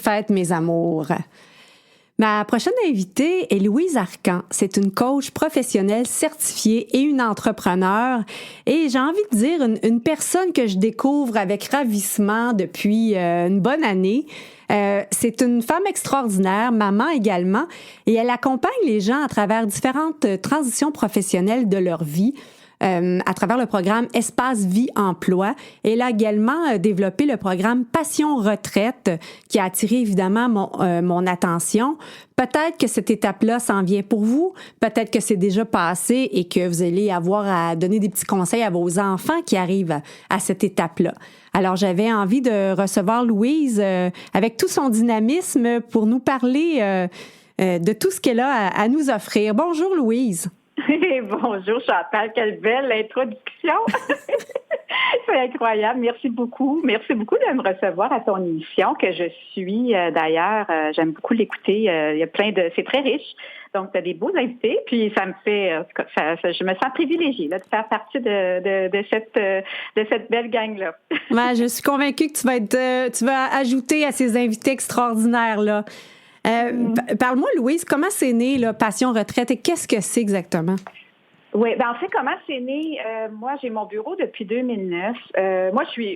fête, mes amours. Ma prochaine invitée est Louise Arcan. C'est une coach professionnelle certifiée et une entrepreneur. Et j'ai envie de dire une personne que je découvre avec ravissement depuis une bonne année. C'est une femme extraordinaire, maman également, et elle accompagne les gens à travers différentes transitions professionnelles de leur vie. À travers le programme Espace Vie Emploi. Elle a également développé le programme Passion Retraite qui a attiré évidemment mon attention. Peut-être que cette étape-là s'en vient pour vous, peut-être que c'est déjà passé et que vous allez avoir à donner des petits conseils à vos enfants qui arrivent à cette étape-là. Alors, j'avais envie de recevoir Louise avec tout son dynamisme pour nous parler de tout ce qu'elle a à nous offrir. Bonjour Louise. Bonjour Chantal, quelle belle introduction! C'est incroyable, merci beaucoup. Merci beaucoup de me recevoir à ton émission que je suis d'ailleurs. J'aime beaucoup l'écouter. Il y a c'est très riche. Donc, tu as des beaux invités, puis ça me fait, je me sens privilégiée là, de faire partie de cette belle gang-là. Ouais, je suis convaincue que tu vas ajouter à ces invités extraordinaires-là. Parle-moi, Louise, comment c'est né, là, Passion Retraite, et qu'est-ce que c'est exactement? Oui, en fait, comment c'est né? Moi, j'ai mon bureau depuis 2009.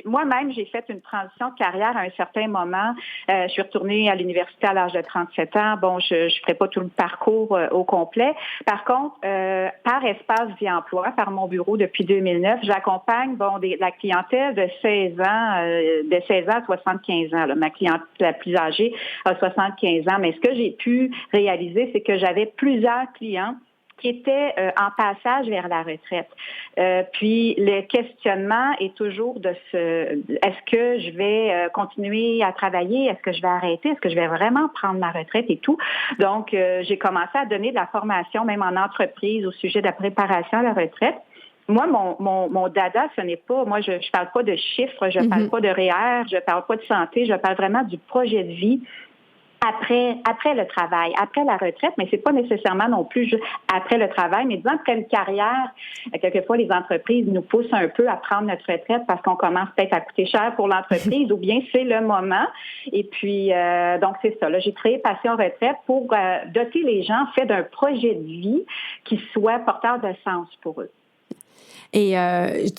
Moi-même, j'ai fait une transition de carrière à un certain moment. Je suis retournée à l'université à l'âge de 37 ans. Bon, je ne ferai pas tout le parcours au complet. Par contre, par Espace Vie Emploi, par mon bureau depuis 2009, j'accompagne la clientèle de 16 ans à 75 ans. Là. Ma clientèle la plus âgée a 75 ans. Mais ce que j'ai pu réaliser, c'est que j'avais plusieurs clients qui étaient en passage vers la retraite. Puis le questionnement est toujours est-ce que je vais continuer à travailler? Est-ce que je vais arrêter? Est-ce que je vais vraiment prendre ma retraite et tout? Donc, j'ai commencé à donner de la formation, même en entreprise, au sujet de la préparation à la retraite. Moi, mon dada, ce n'est pas, moi, je parle pas de chiffres, je parle pas de REER, je parle pas de santé, je parle vraiment du projet de vie. Après le travail, après la retraite, mais c'est pas nécessairement non plus juste après le travail, mais disons après une carrière, quelquefois les entreprises nous poussent un peu à prendre notre retraite parce qu'on commence peut-être à coûter cher pour l'entreprise ou bien c'est le moment. Et puis, donc c'est ça. Là, j'ai créé Passion Retraite pour doter les gens en fait d'un projet de vie qui soit porteur de sens pour eux. Et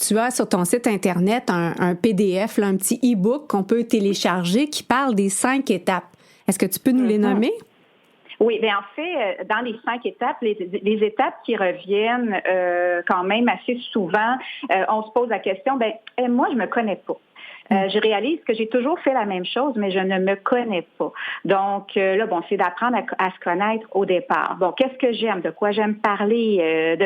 tu as sur ton site Internet un PDF, là, un petit e-book qu'on peut télécharger qui parle des 5 étapes. Est-ce que tu peux nous les nommer? Oui, bien en fait, dans les 5 étapes, les étapes qui reviennent quand même assez souvent, on se pose la question, moi, je me connais pas. Je réalise que j'ai toujours fait la même chose, mais je ne me connais pas. Donc, là, c'est d'apprendre à se connaître au départ. Bon, qu'est-ce que j'aime? De quoi j'aime parler?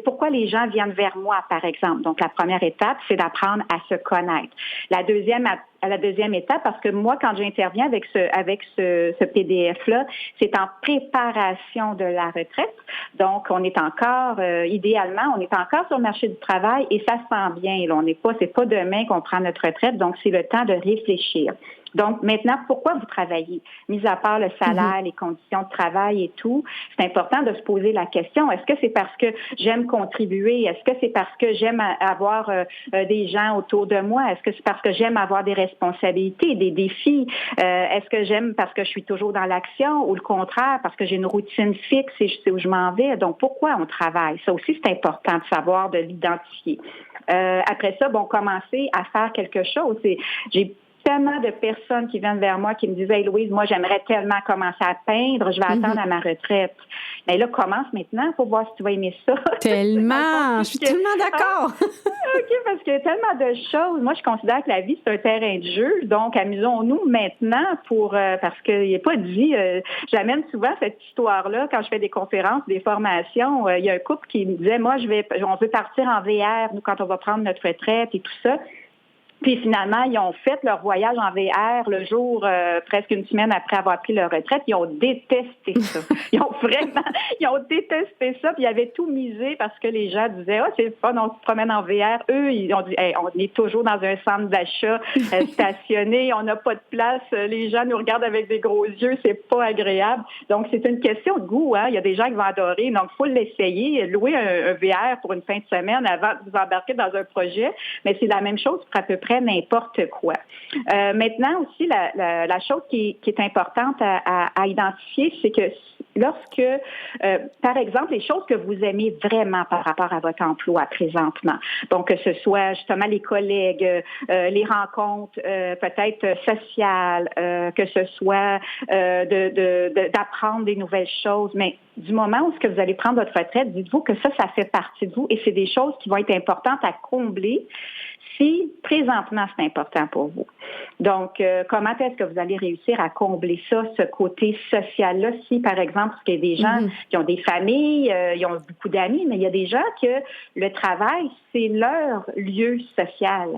Pourquoi les gens viennent vers moi, par exemple? Donc, la première étape, c'est d'apprendre à se connaître. La deuxième étape, parce que moi, quand j'interviens avec ce PDF-là, c'est en préparation de la retraite. Donc, on est encore, idéalement, on est encore sur le marché du travail et ça se sent bien. Là, c'est pas demain qu'on prend notre retraite, donc c'est le temps de réfléchir. Donc, maintenant, pourquoi vous travaillez? Mis à part le salaire, les conditions de travail et tout, c'est important de se poser la question. Est-ce que c'est parce que j'aime contribuer? Est-ce que c'est parce que j'aime avoir des gens autour de moi? Est-ce que c'est parce que j'aime avoir des responsabilités, des défis? Est-ce que j'aime parce que je suis toujours dans l'action ou le contraire, parce que j'ai une routine fixe et je sais où je m'en vais? Donc, pourquoi on travaille? Ça aussi, c'est important de savoir, de l'identifier. Après ça, commencer à faire quelque chose. J'ai tellement de personnes qui viennent vers moi qui me disent « Hey Louise, moi j'aimerais tellement commencer à peindre, je vais attendre à ma retraite. » Mais là, commence maintenant pour voir si tu vas aimer ça. Tellement! Je suis tellement d'accord! OK, parce qu'il y a tellement de choses. Moi, je considère que la vie, c'est un terrain de jeu. Donc, amusons-nous maintenant parce qu'il n'est pas dit, j'amène souvent cette histoire-là quand je fais des conférences, des formations. Il y a un couple qui me disait, moi, on veut partir en VR, nous, quand on va prendre notre retraite et tout ça. Puis finalement, ils ont fait leur voyage en VR le jour, presque une semaine après avoir pris leur retraite. Ils ont détesté ça. Ils ont détesté ça. Puis ils avaient tout misé parce que les gens disaient, c'est le fun, on se promène en VR. Eux, ils ont dit, on est toujours dans un centre d'achat stationné, on n'a pas de place. Les gens nous regardent avec des gros yeux, c'est pas agréable. Donc, c'est une question de goût. Il y a des gens qui vont adorer. Donc, il faut l'essayer. Louer un VR pour une fin de semaine avant de vous embarquer dans un projet. Mais c'est la même chose pour à peu près près n'importe quoi. Maintenant aussi, la chose qui est importante à identifier, c'est que lorsque, par exemple, les choses que vous aimez vraiment par rapport à votre emploi présentement, donc que ce soit justement les collègues, les rencontres peut-être sociales, que ce soit d'apprendre des nouvelles choses, mais du moment où ce que vous allez prendre votre retraite, dites-vous que ça fait partie de vous et c'est des choses qui vont être importantes à combler si présentement c'est important pour vous. Donc, comment est-ce que vous allez réussir à combler ça, ce côté social-là, si par exemple, parce qu'il y a des gens qui ont des familles, ils ont beaucoup d'amis, mais il y a des gens que le travail, c'est leur lieu social.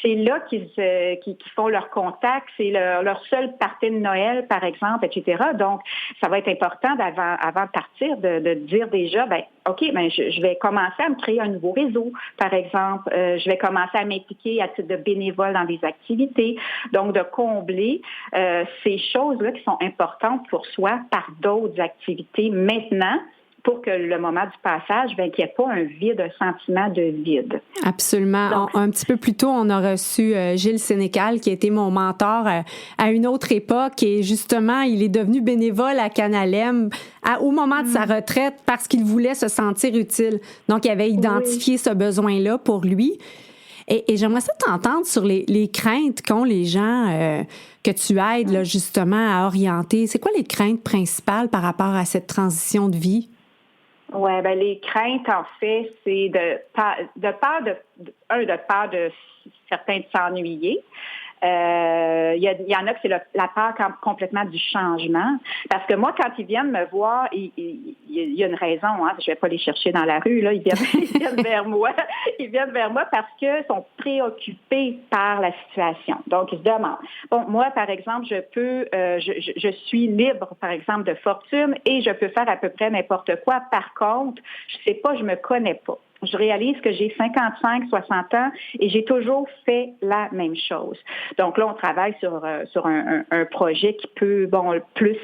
C'est là qu'ils font leur contact, c'est leur seule partie de Noël, par exemple, etc. Donc, ça va être important avant de partir de dire déjà, OK, je vais commencer à me créer un nouveau réseau, par exemple. Je vais commencer à m'impliquer à titre de bénévole dans des activités. Donc, de combler ces choses-là qui sont importantes pour soi par d'autres activités maintenant, pour que le moment du passage, qu'il n'y ait pas un vide, un sentiment de vide. Absolument. Donc, un petit peu plus tôt, on a reçu Gilles Sénécal, qui a été mon mentor à une autre époque, et justement, il est devenu bénévole à Canalem au moment de sa retraite parce qu'il voulait se sentir utile. Donc, il avait identifié ce besoin-là pour lui. Et j'aimerais ça t'entendre sur les craintes qu'ont les gens que tu aides là, justement à orienter. C'est quoi les craintes principales par rapport à cette transition de vie? Oui, les craintes, en fait, c'est de peur de certains de s'ennuyer. Il y en a que c'est la peur complètement du changement. Parce que moi, quand ils viennent me voir, il y a une raison, je vais pas les chercher dans la rue, là, ils viennent vers moi. Ils viennent vers moi parce qu'ils sont préoccupés par la situation. Donc, ils se demandent. Bon, moi, par exemple, je suis libre, par exemple, de fortune et je peux faire à peu près n'importe quoi. Par contre, je sais pas, je me connais pas. Je réalise que j'ai 55, 60 ans et j'ai toujours fait la même chose. Donc là, on travaille sur un projet qui peut, plus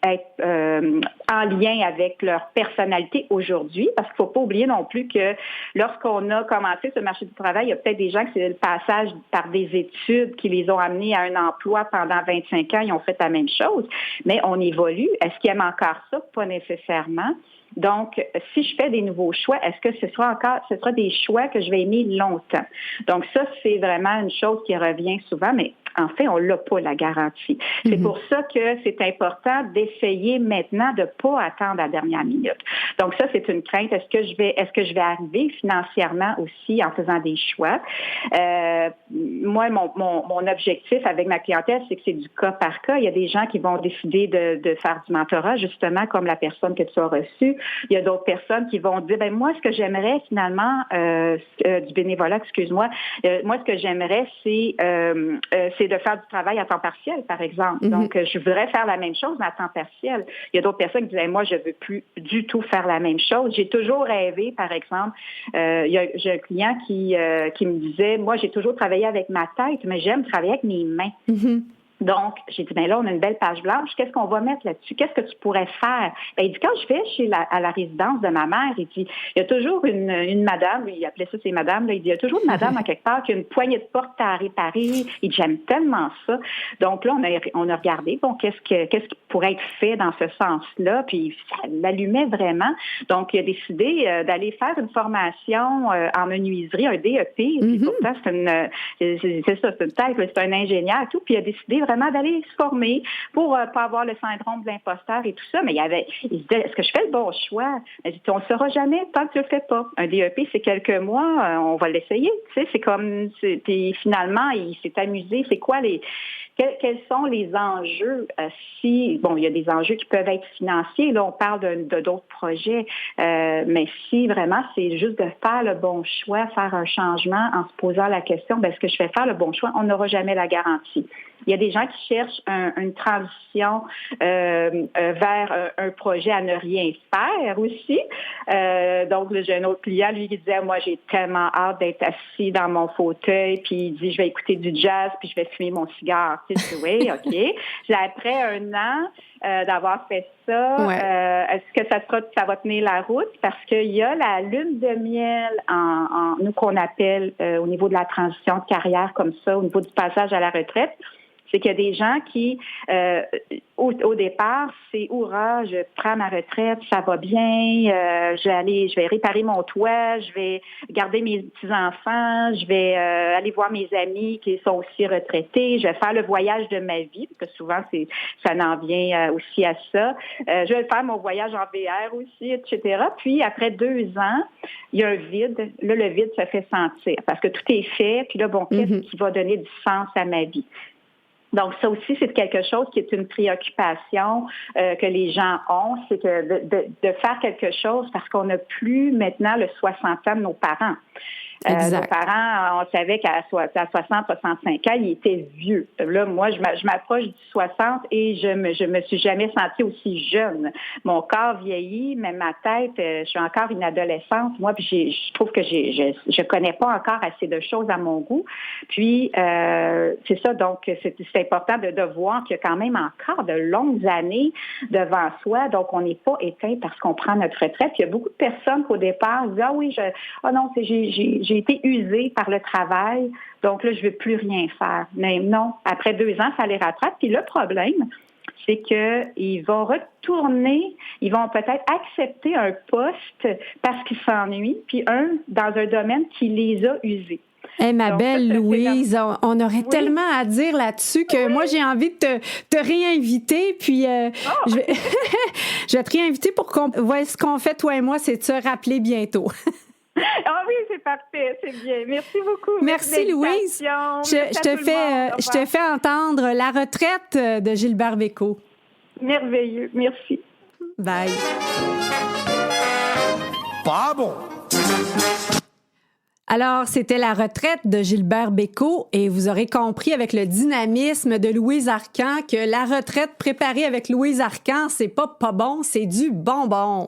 être en lien avec leur personnalité aujourd'hui, parce qu'il ne faut pas oublier non plus que lorsqu'on a commencé ce marché du travail, il y a peut-être des gens que c'est le passage par des études qui les ont amenés à un emploi pendant 25 ans, ils ont fait la même chose, mais on évolue. Est-ce qu'ils aiment encore ça? Pas nécessairement. Donc, si je fais des nouveaux choix, est-ce que ce sera des choix que je vais aimer longtemps? Donc, ça, c'est vraiment une chose qui revient souvent, mais en fait, on l'a pas, la garantie. C'est pour ça que c'est important d'essayer maintenant de pas attendre la dernière minute. Donc, ça, c'est une crainte. Est-ce que je vais arriver financièrement aussi en faisant des choix? Moi, mon objectif avec ma clientèle, c'est que c'est du cas par cas. Il y a des gens qui vont décider de faire du mentorat, justement, comme la personne que tu as reçue. Il y a d'autres personnes qui vont dire, moi, ce que j'aimerais finalement, du bénévolat, excuse-moi, moi, ce que j'aimerais, c'est de faire du travail à temps partiel, par exemple. Donc, je voudrais faire la même chose, mais à temps partiel. Il y a d'autres personnes qui disent, moi, je veux plus du tout faire la même chose. J'ai toujours rêvé, par exemple, j'ai un client qui me disait, moi, j'ai toujours travaillé avec ma tête, mais j'aime travailler avec mes mains. Donc, j'ai dit, là, on a une belle page blanche. Qu'est-ce qu'on va mettre là-dessus? Qu'est-ce que tu pourrais faire? Il dit, quand je vais à la résidence de ma mère, il dit, il y a toujours une madame, il appelait ça ses madames, là, il dit, il y a toujours une madame à quelque part qui a une poignée de porte à réparer. Il dit, j'aime tellement ça. Donc là, on a regardé, qu'est-ce qui pourrait être fait dans ce sens-là? Puis, ça l'allumait vraiment. Donc, il a décidé d'aller faire une formation en menuiserie, un DEP. Puis, pourtant, c'est une tête, c'est un ingénieur et tout. Puis, il a décidé vraiment d'aller se former pour pas avoir le syndrome de l'imposteur et tout ça. Mais il se disait, est-ce que je fais le bon choix? Il dit, on ne le saura jamais tant que tu le fais pas. Un DEP, c'est quelques mois, on va l'essayer. Tu sais, c'est comme, puis finalement, il s'est amusé. C'est quoi quels sont les enjeux il y a des enjeux qui peuvent être financiers. Là, on parle de d'autres projets, mais si vraiment c'est juste de faire le bon choix, faire un changement en se posant la question, est-ce que je vais faire le bon choix? On n'aura jamais la garantie. Il y a des gens qui cherchent une transition vers un projet à ne rien faire aussi. Donc, j'ai un autre client, lui, qui disait, moi, j'ai tellement hâte d'être assis dans mon fauteuil, puis il dit, je vais écouter du jazz, puis je vais fumer mon cigare. Tu sais, oui, OK. Après un an d'avoir fait ça, est-ce que ça va tenir la route? Parce qu'il y a la lune de miel nous qu'on appelle au niveau de la transition de carrière comme ça, au niveau du passage à la retraite. C'est qu'il y a des gens qui, au départ, c'est « Hourra, je prends ma retraite, ça va bien, je vais réparer mon toit, je vais garder mes petits-enfants, je vais aller voir mes amis qui sont aussi retraités, je vais faire le voyage de ma vie, parce que souvent, ça en vient aussi à ça. Je vais faire mon voyage en VR aussi, etc. » Puis, après 2 ans, il y a un vide. Là, le vide se fait sentir parce que tout est fait. Puis là, bon, qu'est-ce qui va donner du sens à ma vie? Donc, ça aussi, c'est quelque chose qui est une préoccupation que les gens ont, c'est que de faire quelque chose parce qu'on n'a plus maintenant le 60 ans de nos parents. Nos parents, on savait qu'à 60, 65 ans, ils étaient vieux. Là, moi, je m'approche du 60 et je me suis jamais sentie aussi jeune. Mon corps vieillit, mais ma tête, je suis encore une adolescente. Moi, puis je trouve que je connais pas encore assez de choses à mon goût. Puis, c'est ça. Donc, c'est important de voir qu'il y a quand même encore de longues années devant soi. Donc, on n'est pas éteint parce qu'on prend notre retraite. Puis, il y a beaucoup de personnes qu'au départ disent, ah oui, j'ai été usée par le travail, donc là, je ne veux plus rien faire. Mais non, après 2 ans, ça les rattrape. Puis le problème, c'est qu'ils vont retourner, ils vont peut-être accepter un poste parce qu'ils s'ennuient, puis dans un domaine qui les a usés. Hey, ma belle Louise, on aurait tellement à dire là-dessus que moi, j'ai envie de te réinviter. Puis, je vais te réinviter pour qu'on voit ce qu'on fait, toi et moi, c'est de se rappeler bientôt. Ah oui, c'est parfait, c'est bien. Merci beaucoup. Merci Louise. Je te fais entendre La retraite de Gilbert Bécaud. Merveilleux, merci. Bye. Pas bon. Alors, c'était La retraite de Gilbert Bécaud et vous aurez compris avec le dynamisme de Louise Arcan que la retraite préparée avec Louise Arcan, c'est pas bon, c'est du bonbon.